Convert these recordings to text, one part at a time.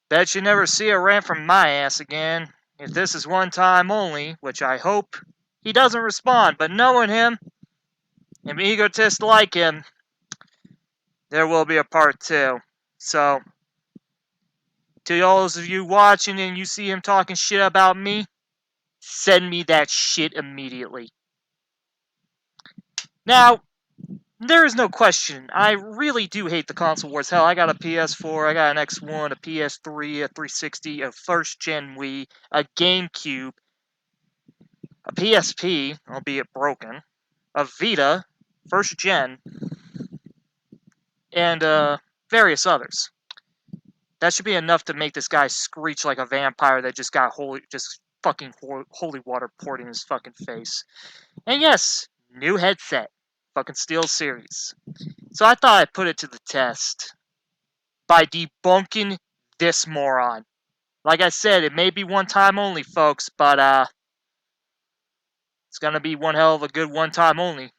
Bet you never see a rant from my ass again. If this is one time only, which I hope he doesn't respond, but knowing him, an egotist like him, there will be a part 2. So, to all those of you watching and you see him talking shit about me, send me that shit immediately. Now, there is no question, I really do hate the console wars. Hell, I got a PS4, I got an X1, a PS3, a 360, a first-gen Wii, a GameCube, a PSP, albeit broken, a Vita, first-gen, and various others. That should be enough to make this guy screech like a vampire that just got fucking holy water poured in his fucking face. And yes, new headset. Fucking SteelSeries. So I thought I'd put it to the test by debunking this moron. Like I said, it may be one time only, folks, but it's gonna be one hell of a good one time only.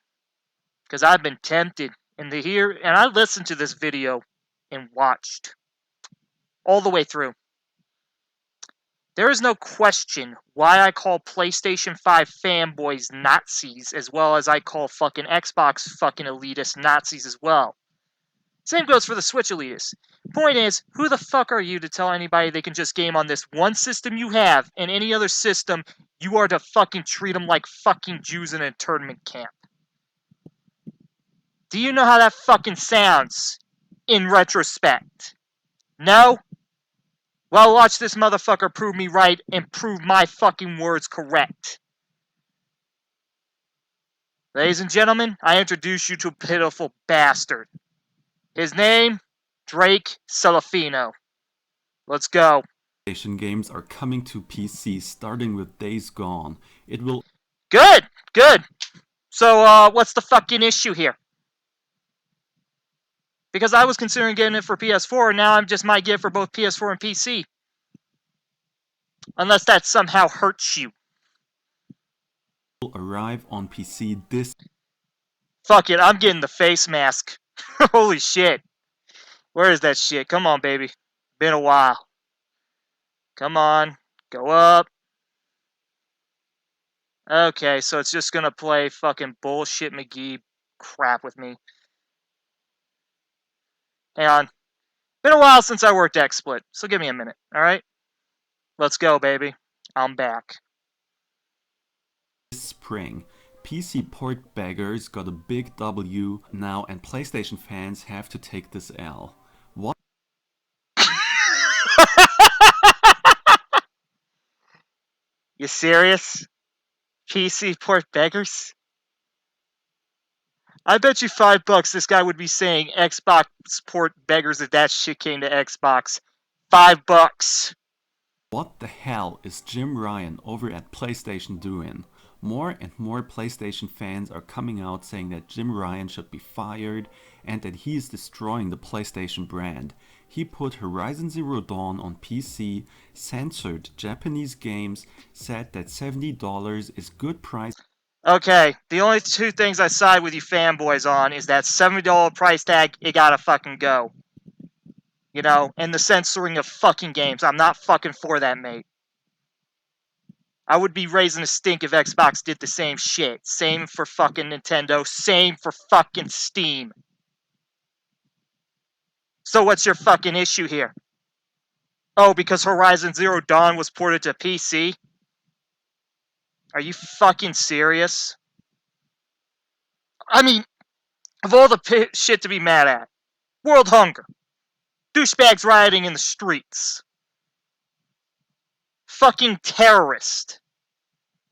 Because I've been tempted and I listened to this video and watched all the way through. There is no question why I call PlayStation 5 fanboys Nazis, as well as I call fucking Xbox fucking elitists Nazis as well. Same goes for the Switch elitists. Point is, who the fuck are you to tell anybody they can just game on this one system you have, and any other system you are to fucking treat them like fucking Jews in a internment camp? Do you know how that fucking sounds in retrospect? No? Well, watch this motherfucker prove me right and prove my fucking words correct. Ladies and gentlemen, I introduce you to a pitiful bastard. His name, Drake Celafino. Let's go. PlayStation games are coming to PC starting with Days Gone. It will... Good! Good! So, what's the fucking issue here? Because I was considering getting it for PS4, and now I just might get it for both PS4 and PC. Unless that somehow hurts you. arrive on PC this... Fuck it, I'm getting the face mask. Holy shit. Where is that shit? Come on, baby. Been a while. Come on. Go up. Okay, so it's just gonna play fucking bullshit McGee crap with me. Hang on. Been a while since I worked XSplit, so give me a minute, alright? Let's go, baby. I'm back. This spring. PC port beggars got a big W now, and PlayStation fans have to take this L. What? You serious? PC port beggars? I bet you $5 this guy would be saying Xbox port beggars if that shit came to Xbox. $5. What the hell is Jim Ryan over at PlayStation doing? More and more PlayStation fans are coming out saying that Jim Ryan should be fired and that he is destroying the PlayStation brand. He put Horizon Zero Dawn on PC, censored Japanese games, said that $70 is good price. Okay, the only two things I side with you fanboys on is that $70 price tag, it gotta fucking go. You know, and the censoring of fucking games. I'm not fucking for that, mate. I would be raising a stink if Xbox did the same shit. Same for fucking Nintendo. Same for fucking Steam. So what's your fucking issue here? Oh, because Horizon Zero Dawn was ported to PC? Are you fucking serious? I mean, of all the shit to be mad at. World hunger. Douchebags rioting in the streets. Fucking terrorist.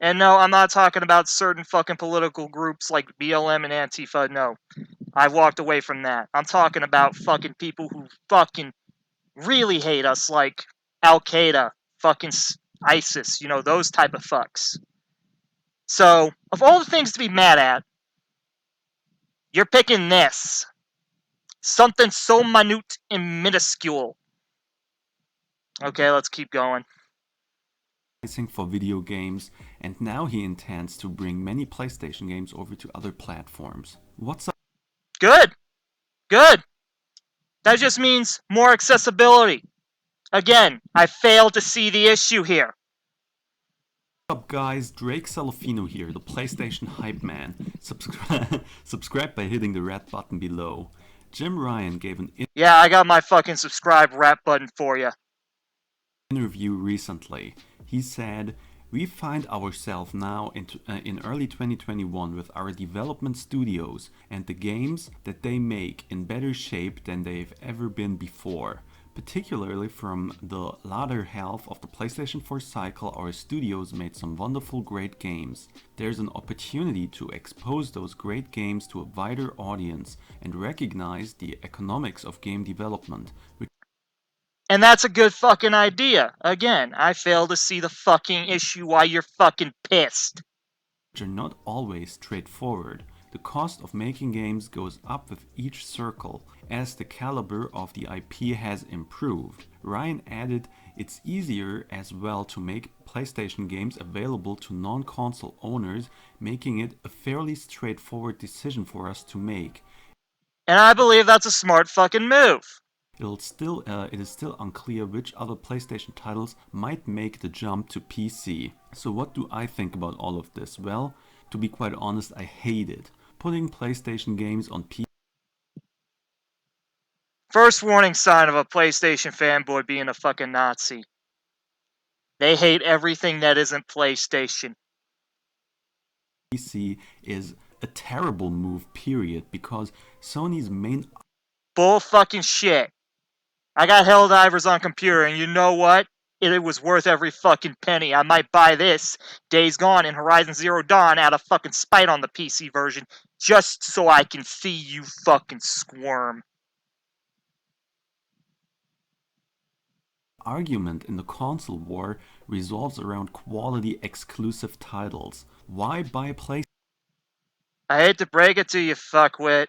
And no, I'm not talking about certain fucking political groups like BLM and Antifa, no. I've walked away from that. I'm talking about fucking people who fucking really hate us, like Al-Qaeda, fucking ISIS, you know, those type of fucks. So, of all the things to be mad at, you're picking this. Something so minute and minuscule. Okay, let's keep going. For video games, and now he intends to bring many PlayStation games over to other platforms. What's up? Good. Good. That just means more accessibility. Again, I fail to see the issue here. What's up guys, Drake Salafino here, the PlayStation Hype Man. Subscribe by hitting the red button below. Jim Ryan gave an Yeah, I got my fucking subscribe rap button for you. interview recently. He said, "We find ourselves now in early 2021 with our development studios and the games that they make in better shape than they've ever been before. Particularly from the latter half of the PlayStation 4 cycle, our studios made some wonderful great games. There's an opportunity to expose those great games to a wider audience and recognize the economics of game development, which And that's a good fucking idea. Again, I fail to see the fucking issue why you're fucking pissed. are not always straightforward. The cost of making games goes up with each circle as the caliber of the IP has improved." Ryan added, "It's easier as well to make PlayStation games available to non-console owners, making it a fairly straightforward decision for us to make. And I believe that's a smart fucking move. It is still unclear which other PlayStation titles might make the jump to PC. So what do I think about all of this? Well, to be quite honest, I hate it. Putting PlayStation games on PC First warning sign of a PlayStation fanboy being a fucking Nazi. They hate everything that isn't PlayStation. is a terrible move, period, because Sony's main Bull fucking shit. I got Helldivers on computer, and you know what? It was worth every fucking penny. I might buy this, Days Gone and Horizon Zero Dawn, out of fucking spite on the PC version, just so I can see you fucking squirm. argument in the console war revolves around quality exclusive titles. Why buy PlayStation I hate to break it to you, fuckwit,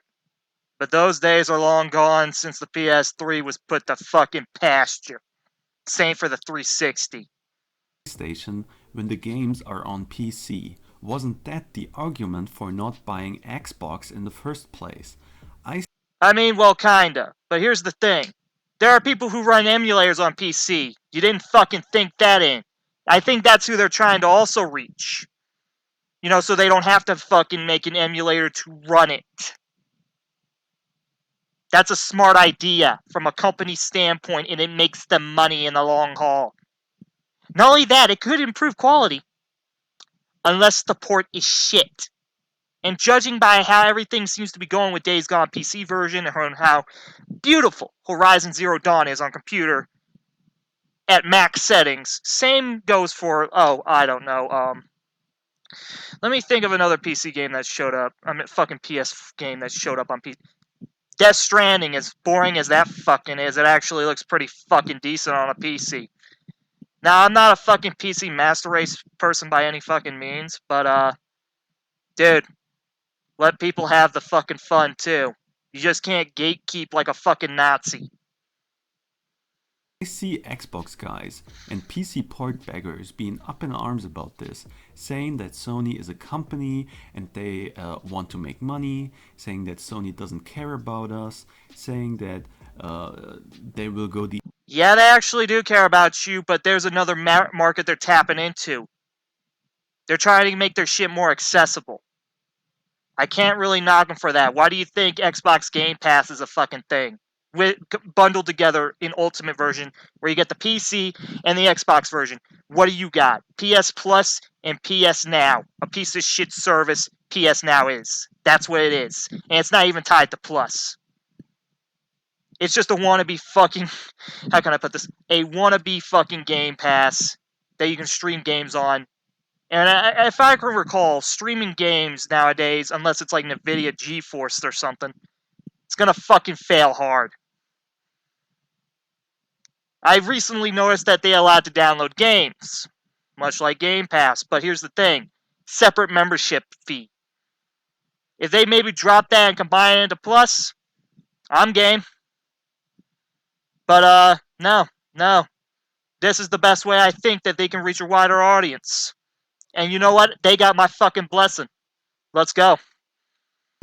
but those days are long gone since the PS3 was put to fucking pasture. Same for the 360. when the games are on PC? Wasn't that the argument for not buying Xbox in the first place? I mean, well, kinda. But here's the thing. There are people who run emulators on PC. You didn't fucking think that in. I think that's who they're trying to also reach. You know, so they don't have to fucking make an emulator to run it. That's a smart idea from a company standpoint, and it makes them money in the long haul. Not only that, it could improve quality, unless the port is shit. And judging by how everything seems to be going with Days Gone PC version and how beautiful Horizon Zero Dawn is on computer at max settings, same goes for, oh, I don't know, let me think of another PC game that showed up. I mean, fucking PS game that showed up on PC. Death Stranding, as boring as that fucking is, it actually looks pretty fucking decent on a PC. Now, I'm not a fucking PC master race person by any fucking means, but, dude, let people have the fucking fun, too. You just can't gatekeep like a fucking Nazi. I see Xbox guys and PC port beggars being up in arms about this, saying that Sony is a company and they want to make money, saying that Sony doesn't care about us, saying that they will go the Yeah, they actually do care about you, but there's another market they're tapping into. They're trying to make their shit more accessible. I can't really knock them for that. Why do you think Xbox Game Pass is a fucking thing? Bundled together in Ultimate version, where you get the PC and the Xbox version. What do you got? PS Plus and PS Now. A piece of shit service PS Now is. That's what it is. And it's not even tied to Plus. It's just a wannabe fucking... How can I put this? A wannabe fucking Game Pass that you can stream games on. And if I can recall, streaming games nowadays, unless it's like NVIDIA GeForce or something, it's gonna fucking fail hard. I've recently noticed that they allowed to download games, much like Game Pass, but here's the thing. Separate membership fee. If they maybe drop that and combine it into Plus, I'm game. But, no. This is the best way I think that they can reach a wider audience. And you know what? They got my fucking blessing. Let's go.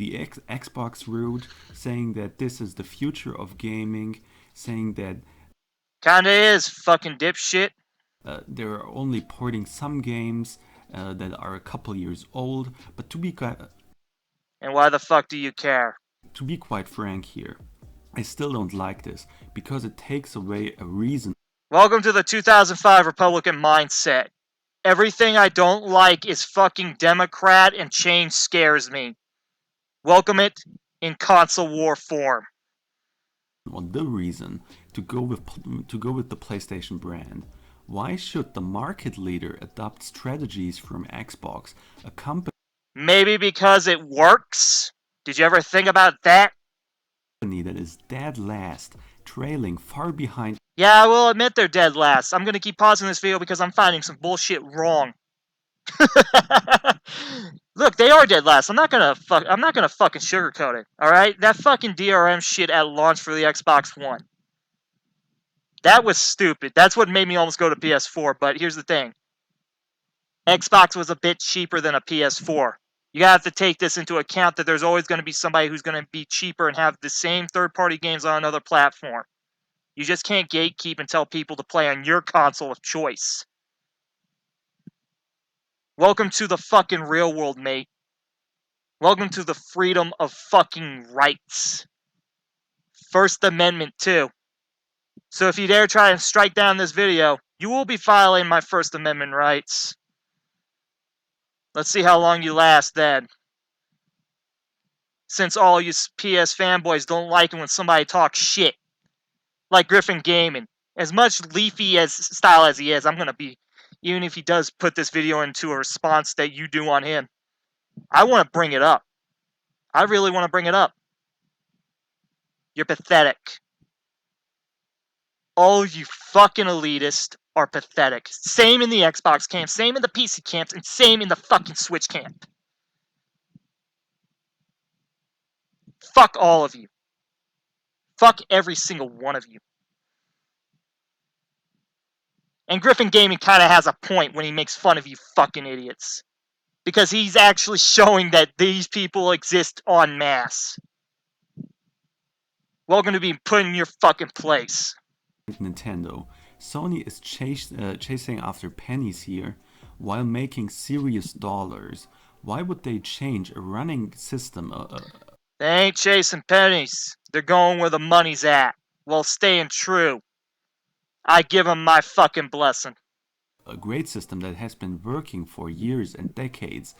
Xbox route, saying that this is the future of gaming, saying that Kinda is, fucking dipshit. They're only porting some games that are a couple years old, but And why the fuck do you care? to be quite frank here, I still don't like this because it takes away a reason. Welcome to the 2005 Republican mindset. Everything I don't like is fucking Democrat and change scares me. Welcome it in console war form. On the reason to go with the PlayStation brand. Why should the market leader adopt strategies from Xbox, a company Maybe because it works? Did you ever think about that? that is dead last, trailing far behind Yeah, I will admit they're dead last. I'm gonna keep pausing this video because I'm finding some bullshit wrong. Look, they are dead last. I'm not gonna fucking sugarcoat it. All right, that fucking DRM shit at launch for the Xbox One. That was stupid. That's what made me almost go to PS4. But here's the thing: Xbox was a bit cheaper than a PS4. You have to take this into account that there's always going to be somebody who's going to be cheaper and have the same third-party games on another platform. You just can't gatekeep and tell people to play on your console of choice. Welcome to the fucking real world, mate. Welcome to the freedom of fucking rights. First Amendment, too. So if you dare try and strike down this video, you will be violating my First Amendment rights. Let's see how long you last then. Since all you PS fanboys don't like it when somebody talks shit. Like Griffin Gaming. As much leafy as style as he is, I'm gonna be, even if he does put this video into a response that you do on him, I want to bring it up. I really want to bring it up. You're pathetic. All you fucking elitists are pathetic. Same in the Xbox camp, same in the PC camps, and same in the fucking Switch camp. Fuck all of you. Fuck every single one of you. And Griffin Gaming kind of has a point when he makes fun of you fucking idiots. Because he's actually showing that these people exist en masse. Welcome to being put in your fucking place. Nintendo. Sony is chasing after pennies here while making serious dollars. Why would they change a running system? They ain't chasing pennies. They're going where the money's at, while staying true. I give them my fucking blessing. A great system that has been working for years and decades.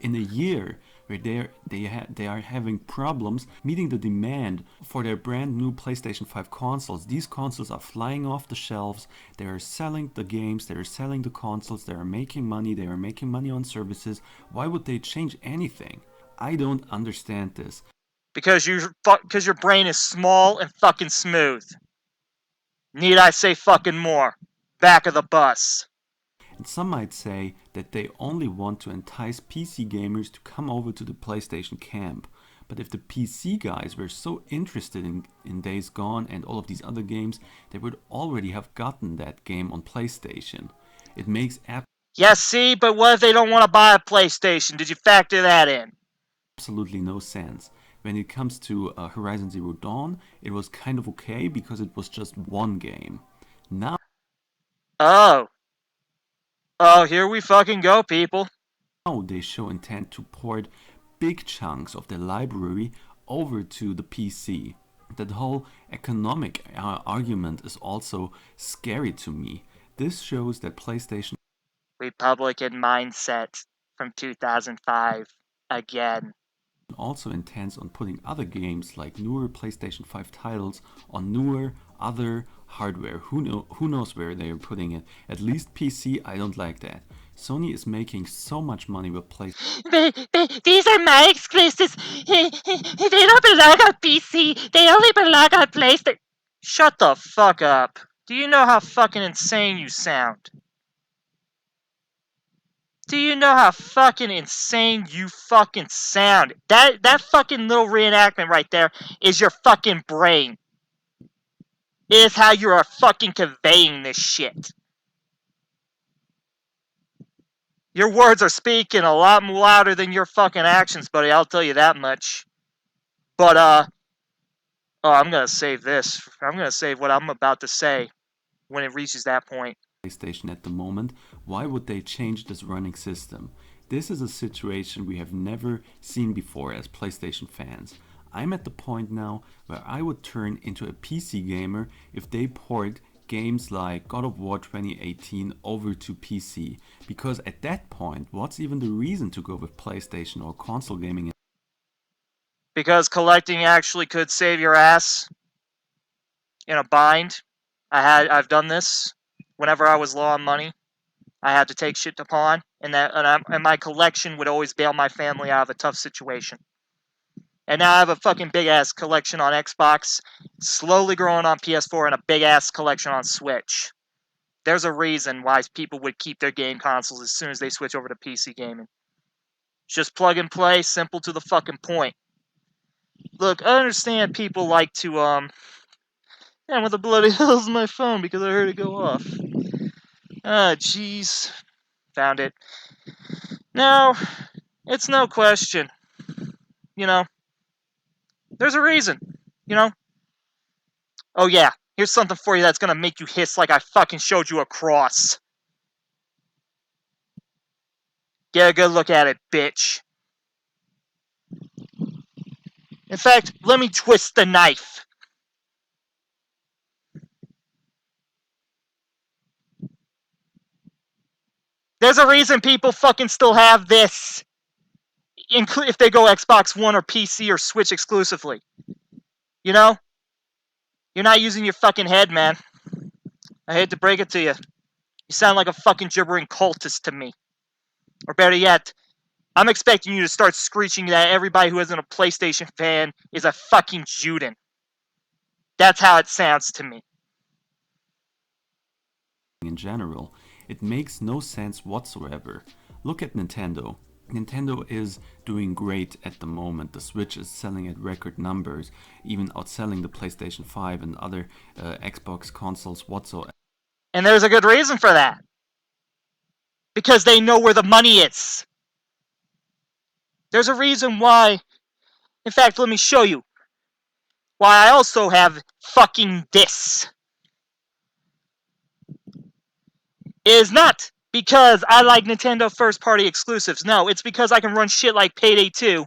In a year where they are having problems meeting the demand for their brand new PlayStation 5 consoles. These consoles are flying off the shelves. They are selling the games. They are selling the consoles. They are making money. They are making money on services. Why would they change anything? I don't understand this. Because your brain is small and fucking smooth. Need I say fucking more? Back of the bus. And some might say that they only want to entice PC gamers to come over to the PlayStation camp. But if the PC guys were so interested in Days Gone and all of these other games, they would already have gotten that game on PlayStation. It makes Yeah, see, but what if they don't want to buy a PlayStation? Did you factor that in? absolutely no sense. When it comes to Horizon Zero Dawn, it was kind of okay because it was just one game. Now Oh. Oh, here we fucking go, people. they show intent to port big chunks of their library over to the PC. That whole economic argument is also scary to me. This shows that PlayStation Republican mindset from 2005 again. also intends on putting other games like newer PlayStation 5 titles on newer other hardware. Who knows where they are putting it? At least PC, I don't like that. Sony is making so much money with PlayStation. These are my exclusives. They don't belong on PC. They only belong on PlayStation. Shut the fuck up. Do you know how fucking insane you sound? Do you know how fucking insane you fucking sound? That fucking little reenactment right there is your fucking brain. It is how you are fucking conveying this shit. Your words are speaking a lot louder than your fucking actions, buddy. I'll tell you that much. But, oh, I'm gonna save this. I'm gonna save what I'm about to say when it reaches that point. PlayStation at the moment, why would they change this running system? This is a situation we have never seen before as PlayStation fans. I'm at the point now where I would turn into a PC gamer if they port games like God of War 2018 over to PC. Because at that point, what's even the reason to go with PlayStation or console gaming? Because collecting actually could save your ass in a bind. I've done this whenever I was low on money. I had to take shit to pawn, and my collection would always bail my family out of a tough situation. And now I have a fucking big ass collection on Xbox, slowly growing on PS4, and a big ass collection on Switch. There's a reason why people would keep their game consoles as soon as they switch over to PC gaming. It's just plug and play, simple to the fucking point. Look, I understand people like to, yeah, what the bloody hell's my phone because I heard it go off. Ah, jeez. Found it. Now, it's no question. You know, there's a reason. You know? Oh, yeah. Here's something for you that's gonna make you hiss like I fucking showed you a cross. Get a good look at it, bitch. In fact, let me twist the knife. There's a reason people fucking still have this. If they go Xbox One or PC or Switch exclusively. You know? You're not using your fucking head, man. I hate to break it to you. You sound like a fucking gibbering cultist to me. Or better yet, I'm expecting you to start screeching that everybody who isn't a PlayStation fan is a fucking Juden. That's how it sounds to me. In general, it makes no sense whatsoever. Look at Nintendo. Nintendo is doing great at the moment. The Switch is selling at record numbers, even outselling the PlayStation 5 and other Xbox consoles whatsoever. And there's a good reason for that. Because they know where the money is. There's a reason why. In fact, let me show you why I also have fucking this. It is not because I like Nintendo first party exclusives. No, it's because I can run shit like Payday 2,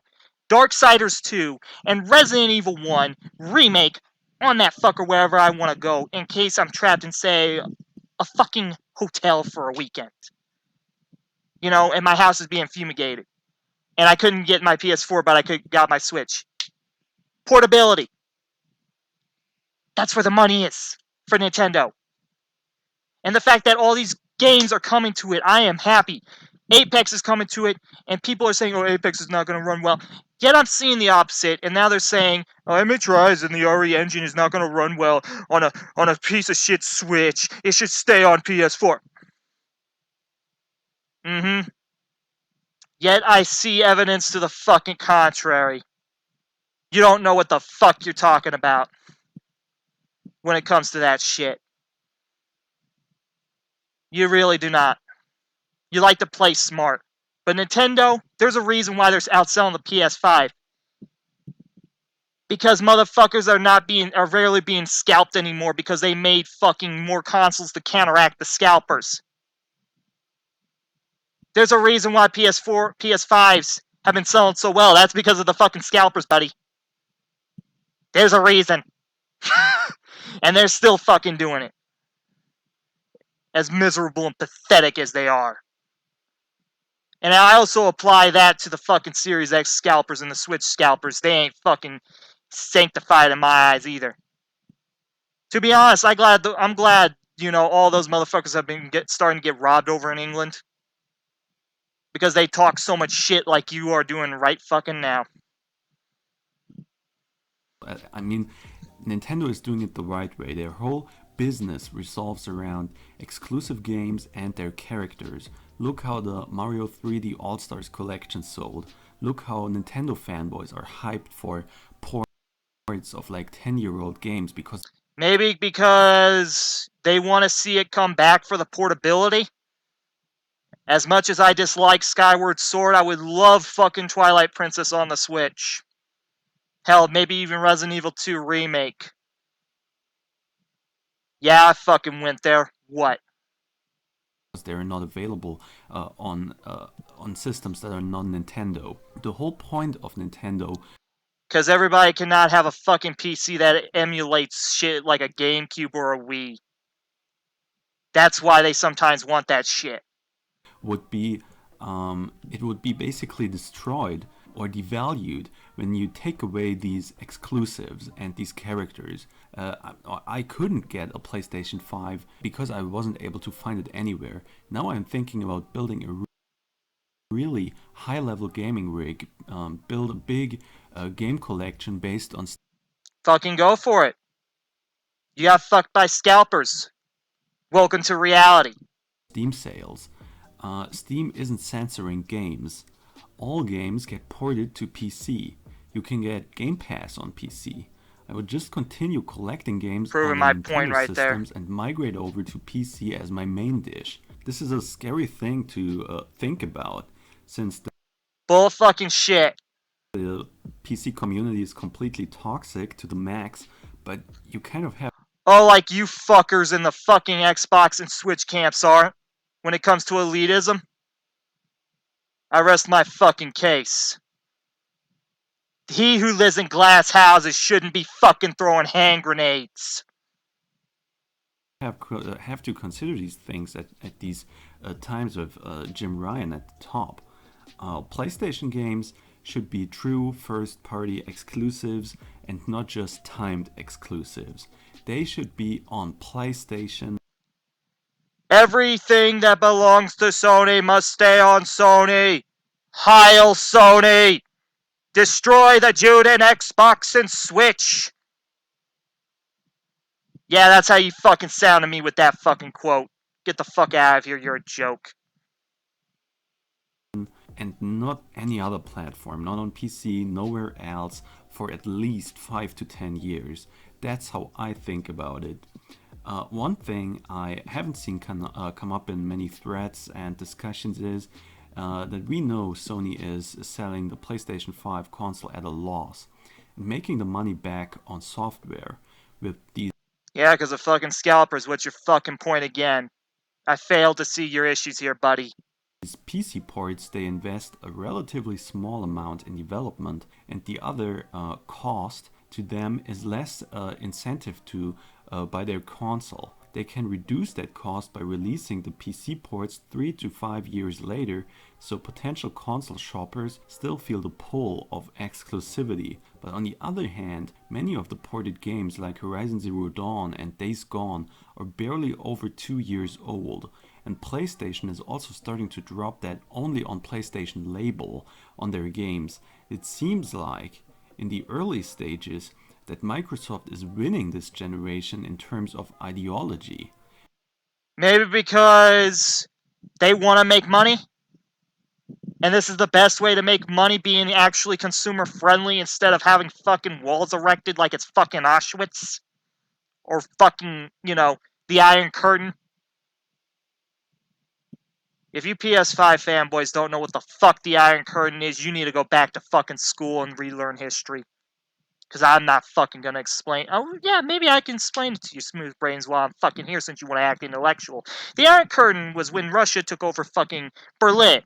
Darksiders 2, and Resident Evil 1 Remake on that fucker wherever I want to go in case I'm trapped in, say, a fucking hotel for a weekend. You know, and my house is being fumigated. And I couldn't get my PS4, but I got my Switch. Portability. That's where the money is for Nintendo. And the fact that all these games are coming to it, I am happy. Apex is coming to it, and people are saying, oh, Apex is not going to run well. Yet I'm seeing the opposite, and now they're saying, oh, MH tries and the RE engine is not going to run well on a piece of shit Switch. It should stay on PS4. Mm-hmm. Yet I see evidence to the fucking contrary. You don't know what the fuck you're talking about when it comes to that shit. You really do not. You like to play smart. But Nintendo, there's a reason why they're outselling the PS5. Because motherfuckers are rarely being scalped anymore because they made fucking more consoles to counteract the scalpers. There's a reason why PS4, PS5s have been selling so well. That's because of the fucking scalpers, buddy. There's a reason. And they're still fucking doing it. As miserable and pathetic as they are. And I also apply that to the fucking Series X scalpers and the Switch scalpers. They ain't fucking sanctified in my eyes either. To be honest, I'm glad, all those motherfuckers have been starting to get robbed over in England. Because they talk so much shit like you are doing right fucking now. I mean, Nintendo is doing it the right way. Their whole business revolves around exclusive games and their characters. Look how the Mario 3D All-Stars collection sold. Look how Nintendo fanboys are hyped for ports of like 10-year-old games because Maybe because they want to see it come back for the portability. As much as I dislike Skyward Sword, I would love fucking Twilight Princess on the Switch. Hell, maybe even Resident Evil 2 Remake. Yeah, I fucking went there. What? they're not available on systems that are non-Nintendo. The whole point of Nintendo Because everybody cannot have a fucking PC that emulates shit like a GameCube or a Wii. That's why they sometimes want that shit. would be it would be basically destroyed or devalued when you take away these exclusives and these characters. I couldn't get a PlayStation 5 because I wasn't able to find it anywhere. Now I'm thinking about building a really high level gaming rig, build a big game collection based on Fucking go for it. You got fucked by scalpers. Welcome to reality. Steam sales. Steam isn't censoring games. All games get ported to PC. You can get Game Pass on PC. I would just continue collecting games on Proving the my point Nintendo right there. systems and migrate over to PC as my main dish. This is a scary thing to think about, since Bull fucking shit. the PC community is completely toxic to the max, but you kind of have Oh, like you fuckers in the fucking Xbox and Switch camps are. When it comes to elitism. I rest my fucking case. He who lives in glass houses shouldn't be fucking throwing hand grenades. have to consider these things at these times of Jim Ryan at the top. PlayStation games should be true first party exclusives and not just timed exclusives. They should be on PlayStation. Everything that belongs to Sony must stay on Sony. Heil Sony! Destroy the Jude and Xbox and Switch! Yeah, that's how you fucking sound to me with that fucking quote. Get the fuck out of here, you're a joke. And not any other platform, not on PC, nowhere else, for at least 5 to 10 years. That's how I think about it. One thing I haven't seen come up in many threads and discussions is that we know Sony is selling the PlayStation 5 console at a loss and making the money back on software with these Yeah, because of fucking scalpers. What's your fucking point again? I failed to see your issues here, buddy. PC ports. They invest a relatively small amount in development, and the other cost to them is less incentive to buy their console. They can reduce that cost by releasing the PC ports 3 to 5 years later, so potential console shoppers still feel the pull of exclusivity. But on the other hand, many of the ported games like Horizon Zero Dawn and Days Gone are barely over 2 years old, and PlayStation is also starting to drop that only on PlayStation label on their games. It seems like in the early stages that Microsoft is winning this generation in terms of ideology. Maybe because they want to make money? And this is the best way to make money, being actually consumer friendly instead of having fucking walls erected like it's fucking Auschwitz? Or fucking, the Iron Curtain? If you PS5 fanboys don't know what the fuck the Iron Curtain is, you need to go back to fucking school and relearn history. Because I'm not fucking gonna explain. Oh, yeah, maybe I can explain it to you, smooth brains, while I'm fucking here since you want to act intellectual. The Iron Curtain was when Russia took over fucking Berlin.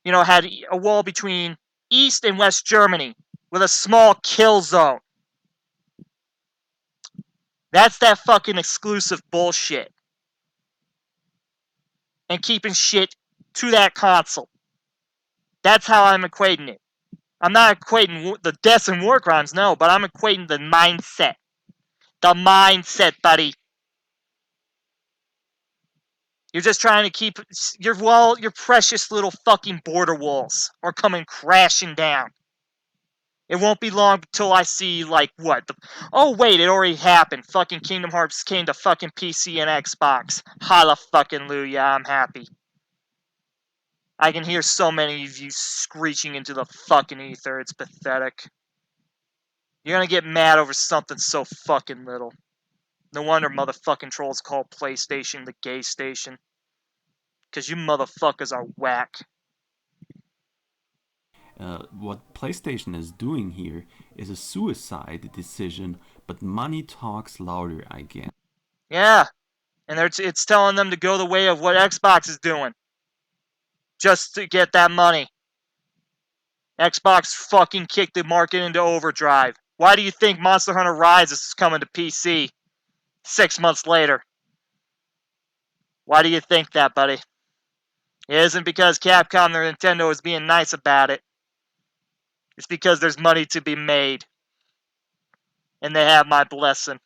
Had a wall between East and West Germany with a small kill zone. That's that fucking exclusive bullshit. And keeping shit to that console. That's how I'm equating it. I'm not equating the deaths and war crimes, no, but I'm equating the mindset. The mindset, buddy. You're just trying to keep your precious little fucking border walls are coming crashing down. It won't be long until I see, like, what? Oh, wait, it already happened. Fucking Kingdom Hearts came to fucking PC and Xbox. Holla fucking Luya, I'm happy. I can hear so many of you screeching into the fucking ether. It's pathetic. You're gonna get mad over something so fucking little. No wonder motherfucking trolls call PlayStation the gay station. Because you motherfuckers are whack. What PlayStation is doing here is a suicide decision, but money talks louder, I guess. Yeah, and it's telling them to go the way of what Xbox is doing, just to get that money. Xbox fucking kicked the market into overdrive. Why do you think Monster Hunter Rise is coming to PC 6 months later? Why do you think that, buddy? It isn't because Capcom or Nintendo is being nice about it. It's because there's money to be made. And they have my blessing.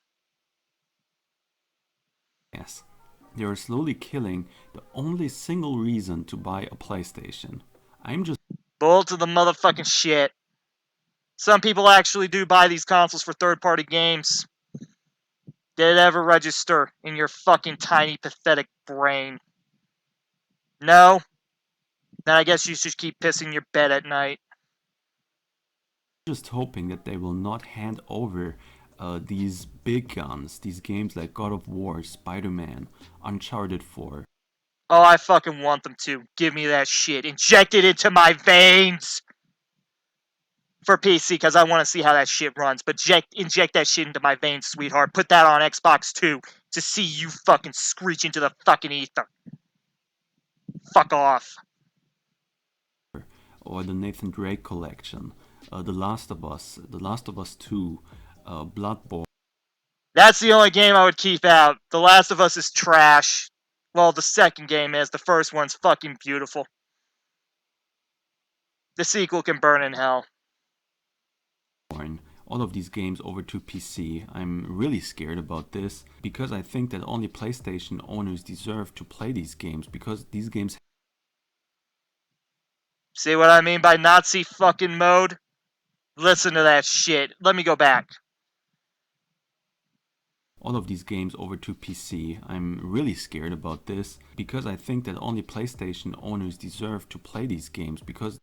Yes. They are slowly killing the only single reason to buy a PlayStation. I'm just Bull to the motherfucking shit. Some people actually do buy these consoles for third-party games. Did it ever register in your fucking tiny, pathetic brain? No? Then I guess you should keep pissing your bed at night. just hoping that they will not hand over these big guns, these games like God of War, Spider-Man, Uncharted 4. Oh, I fucking want them to. Give me that shit. Inject it into my veins! For PC, because I want to see how that shit runs. But inject that shit into my veins, sweetheart. Put that on Xbox too, to see you fucking screech into the fucking ether. Fuck off. Or the Nathan Drake collection, The Last of Us, The Last of Us 2, Bloodborne. That's the only game I would keep out. The Last of Us is trash. Well, the second game is. The first one's fucking beautiful. The sequel can burn in hell. All of these games over to PC. I'm really scared about this because I think that only PlayStation owners deserve to play these games because these games. See what I mean by Nazi fucking mode? Listen to that shit. Let me go back. All of these games over to PC. I'm really scared about this because I think that only PlayStation owners deserve to play these games because.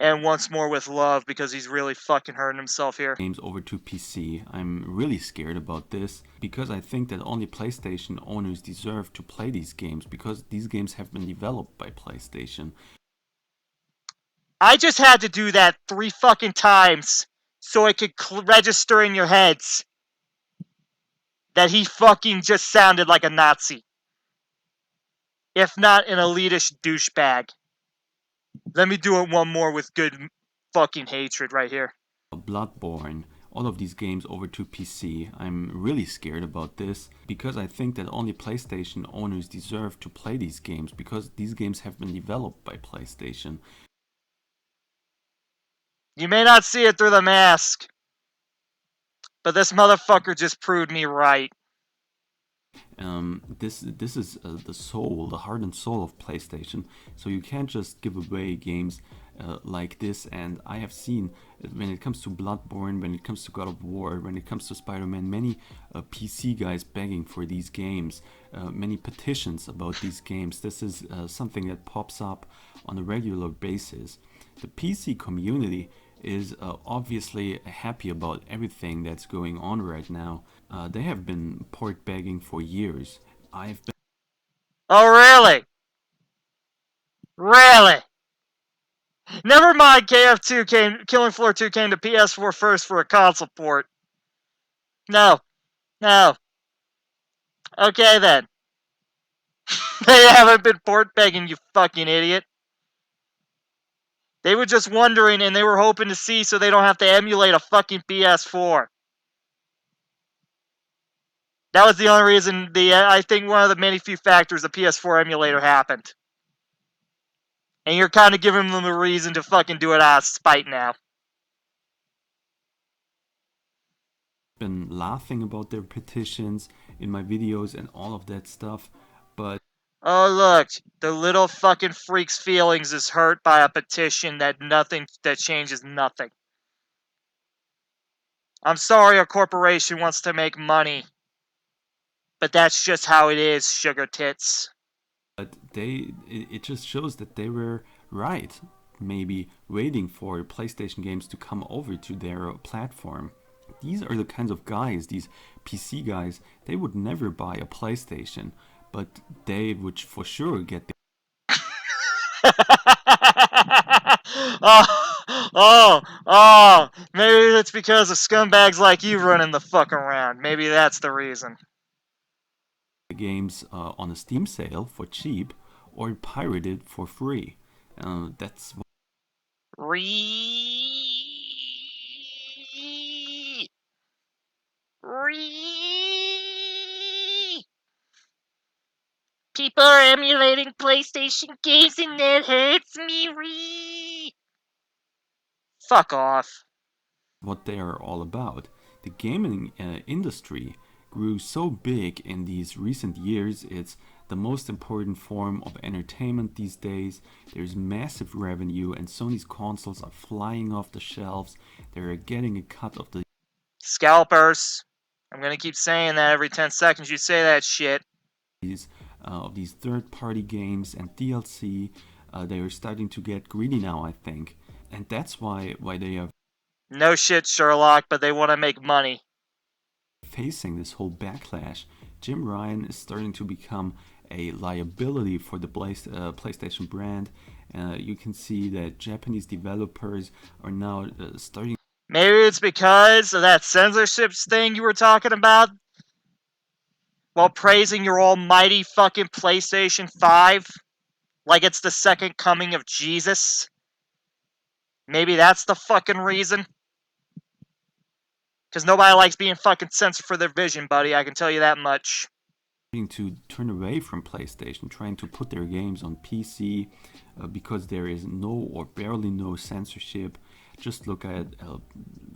And once more with love because he's really fucking hurting himself here. Games over to PC. I'm really scared about this because I think that only PlayStation owners deserve to play these games because these games have been developed by PlayStation. I just had to do that 3 fucking times so it could register in your heads that he fucking just sounded like a Nazi. If not an elitist douchebag. Let me do it one more with good fucking hatred right here. Bloodborne, all of these games over to PC. I'm really scared about this because I think that only PlayStation owners deserve to play these games because these games have been developed by PlayStation. You may not see it through the mask, but this motherfucker just proved me right. This is the soul, the heart and soul of PlayStation. So you can't just give away games like this. And I have seen when it comes to Bloodborne, when it comes to God of War, when it comes to Spider-Man, many PC guys begging for these games, many petitions about these games. This is something that pops up on a regular basis. The PC community is obviously happy about everything that's going on right now. They have been port begging for years. I've been. Oh, really? Really? Never mind, Killing Floor 2 came to PS4 first for a console port. No. No. Okay then. They haven't been port begging, you fucking idiot. They were just wondering and they were hoping to see so they don't have to emulate a fucking PS4. That was the only reason I think one of the many few factors the PS4 emulator happened. And you're kind of giving them the reason to fucking do it out of spite now. Been laughing about their petitions in my videos and all of that stuff, but Oh look, the little fucking freak's feelings is hurt by a petition that changes nothing. I'm sorry a corporation wants to make money, but that's just how it is, sugar tits. it just shows that they were right, maybe waiting for PlayStation games to come over to their platform. These are the kinds of guys, these PC guys, they would never buy a PlayStation, but they would for sure get the oh, Maybe it's because of scumbags like you running the fuck around. Maybe that's the reason. games on a Steam sale for cheap or pirated for free. That's Re. Re. People are emulating PlayStation games and that hurts me. Re. Fuck off. what they are all about. The gaming industry grew so big in these recent years, it's the most important form of entertainment these days. There's massive revenue, and Sony's consoles are flying off the shelves. They're getting a cut of the Scalpers. I'm gonna keep saying that every 10 seconds you say that shit. these third-party games and DLC. They are starting to get greedy now, I think, and that's why they are No shit, Sherlock, but they want to make money. facing this whole backlash. Jim Ryan is starting to become a liability for the PlayStation brand. You can see that Japanese developers are now starting. Maybe it's because of that censorship thing you were talking about while praising your almighty fucking PlayStation 5 like it's the second coming of Jesus. Maybe that's the fucking reason. Because nobody likes being fucking censored for their vision, buddy. I can tell you that much. To turn away from PlayStation, trying to put their games on PC because there is no or barely no censorship. Just look at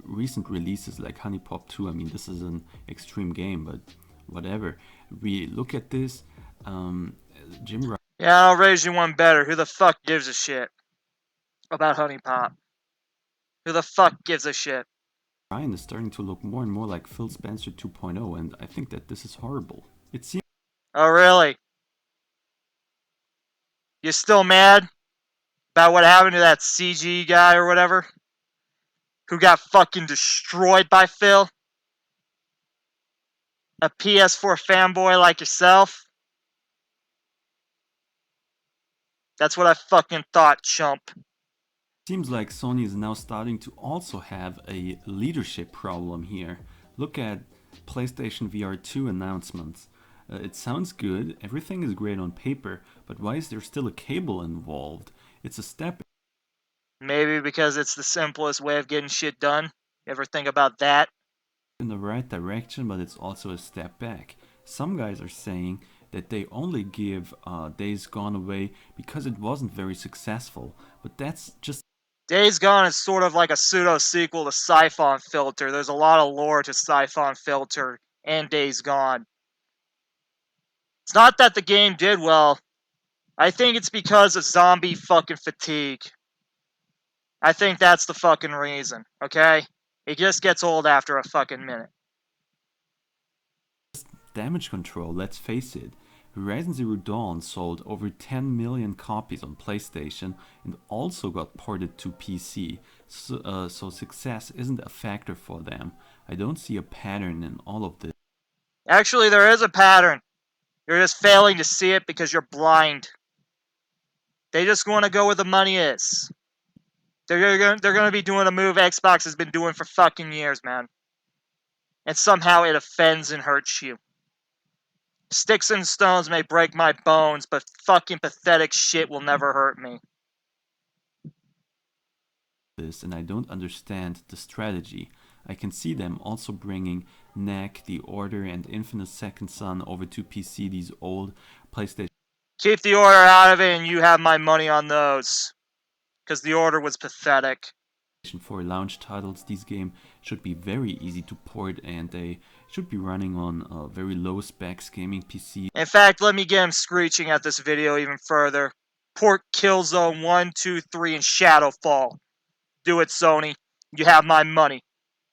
recent releases like Honey Pop 2. I mean, this is an extreme game, but whatever. We look at this, Jim Ryan. Yeah, I'll raise you one better. Who the fuck gives a shit about Honey Pop? Who the fuck gives a shit? Ryan is starting to look more and more like Phil Spencer 2.0, and I think that this is horrible. It seems Oh, really? You still mad about what happened to that CG guy or whatever? Who got fucking destroyed by Phil? A PS4 fanboy like yourself? That's what I fucking thought, chump. seems like Sony is now starting to also have a leadership problem here. Look at PlayStation VR 2 announcements. It sounds good, everything is great on paper, but why is there still a cable involved? It's a step Maybe because it's the simplest way of getting shit done. You ever think about that? in the right direction, but it's also a step back. Some guys are saying that they only give Days Gone away because it wasn't very successful, but that's just Days Gone is sort of like a pseudo sequel to Siphon Filter. There's a lot of lore to Siphon Filter and Days Gone. It's not that the game did well. I think it's because of zombie fucking fatigue. I think that's the fucking reason, okay? It just gets old after a fucking minute. damage control, let's face it. Horizon Zero Dawn sold over 10 million copies on PlayStation and also got ported to PC, so success isn't a factor for them. I don't see a pattern in all of this. Actually, there is a pattern. You're just failing to see it because you're blind. They just want to go where the money is. They're gonna be doing a move Xbox has been doing for fucking years, man. And somehow it offends and hurts you. Sticks and stones may break my bones, but fucking pathetic shit will never hurt me. And I don't understand the strategy. I can see them also bringing Knack, The Order, and Infinite Second Son over to PC, these old PlayStation Keep the order out of it and you have my money on those. Because the order was pathetic. 4 launch titles. These games should be very easy to port and they should be running on very low specs gaming PC. In fact, let me get him screeching at this video even further. Port Killzone 1, 2, 3, and Shadowfall. Do it, Sony. You have my money.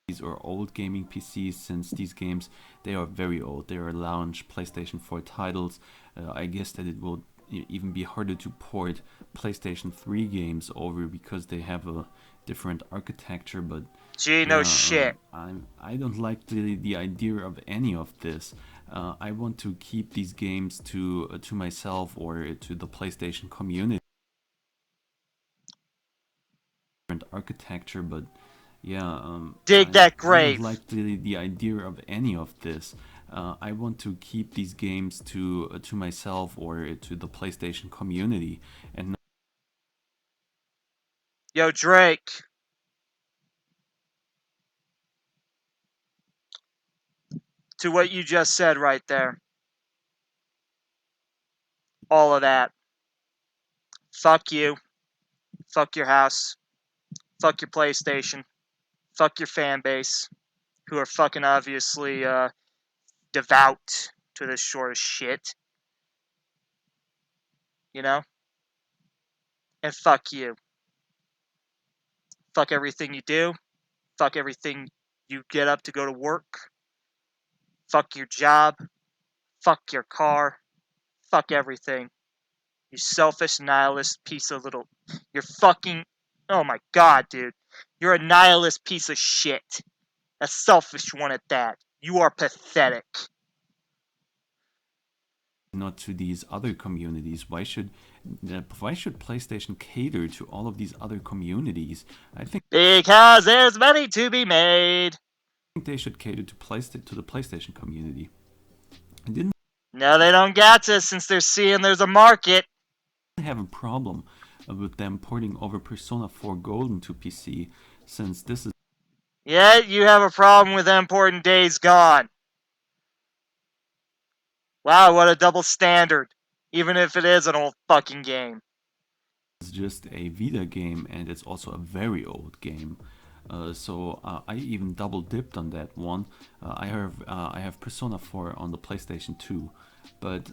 These are old gaming PCs since these games, they are very old. They are launch PlayStation 4 titles. I guess that it will even be harder to port PlayStation 3 games over because they have a different architecture, but Gee, no shit. I don't like the idea of any of this. I want to keep these games to myself or to the PlayStation community. different architecture, but yeah, Dig that I don't grave. like the idea of any of this. I want to keep these games to myself or to the PlayStation community, and Yo, Drake. To what you just said right there. All of that. Fuck you. Fuck your house. Fuck your PlayStation. Fuck your fan base. Who are fucking obviously devout to this sort of shit. You know? And fuck you. Fuck everything you do. Fuck everything you get up to go to work. Fuck your job. Fuck your car. Fuck everything. You selfish nihilist piece of little. You're fucking. Oh my god, dude. You're a nihilist piece of shit. A selfish one at that. You are pathetic. not to these other communities. Why should PlayStation cater to all of these other communities? I think Because there's money to be made. they should cater to the PlayStation community. I didn't No, they don't got to since they're seeing there's a market. have a problem with them porting over Persona 4 Golden to PC, since this is Yet you have a problem with them porting Days Gone. Wow, what a double standard. Even if it is an old fucking game. just a Vita game, and it's also a very old game. So I even double dipped on that one. I have Persona 4 on the PlayStation 2, but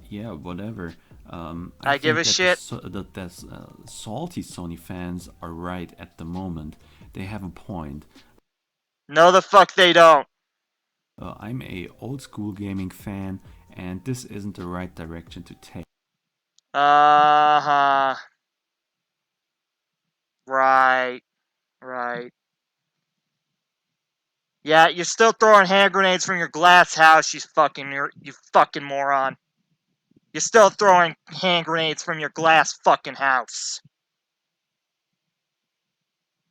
yeah, whatever. I I give think a that shit. salty Sony fans are right at the moment. They have a point. No, the fuck they don't. I'm a old school gaming fan, and this isn't the right direction to take. Uh huh. Right. Right. Yeah, you're still throwing hand grenades from your glass house, you fucking moron. You're still throwing hand grenades from your glass fucking house.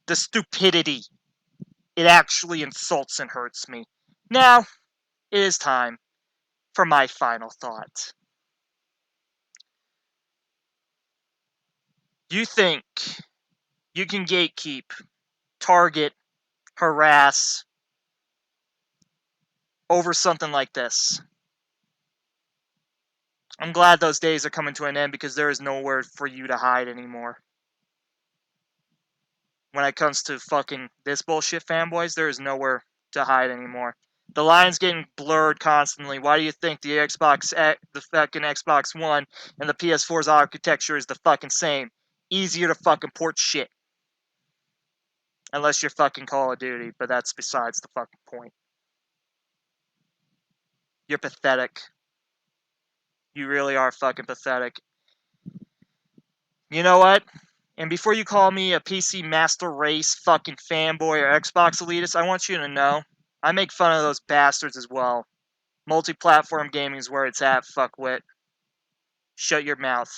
The stupidity. It actually insults and hurts me. Now, it is time for my final thought. You think you can gatekeep, target, harass over something like this? I'm glad those days are coming to an end because there is nowhere for you to hide anymore. When it comes to fucking this bullshit, fanboys, there is nowhere to hide anymore. The line's getting blurred constantly. Why do you think the fucking Xbox One and the PS4's architecture is the fucking same? Easier to fucking port shit. Unless you're fucking Call of Duty, but that's besides the fucking point. You're pathetic. You really are fucking pathetic. You know what? And before you call me a PC Master Race fucking fanboy or Xbox elitist, I want you to know I make fun of those bastards as well. Multi-platform gaming is where it's at, fuckwit. Shut your mouth.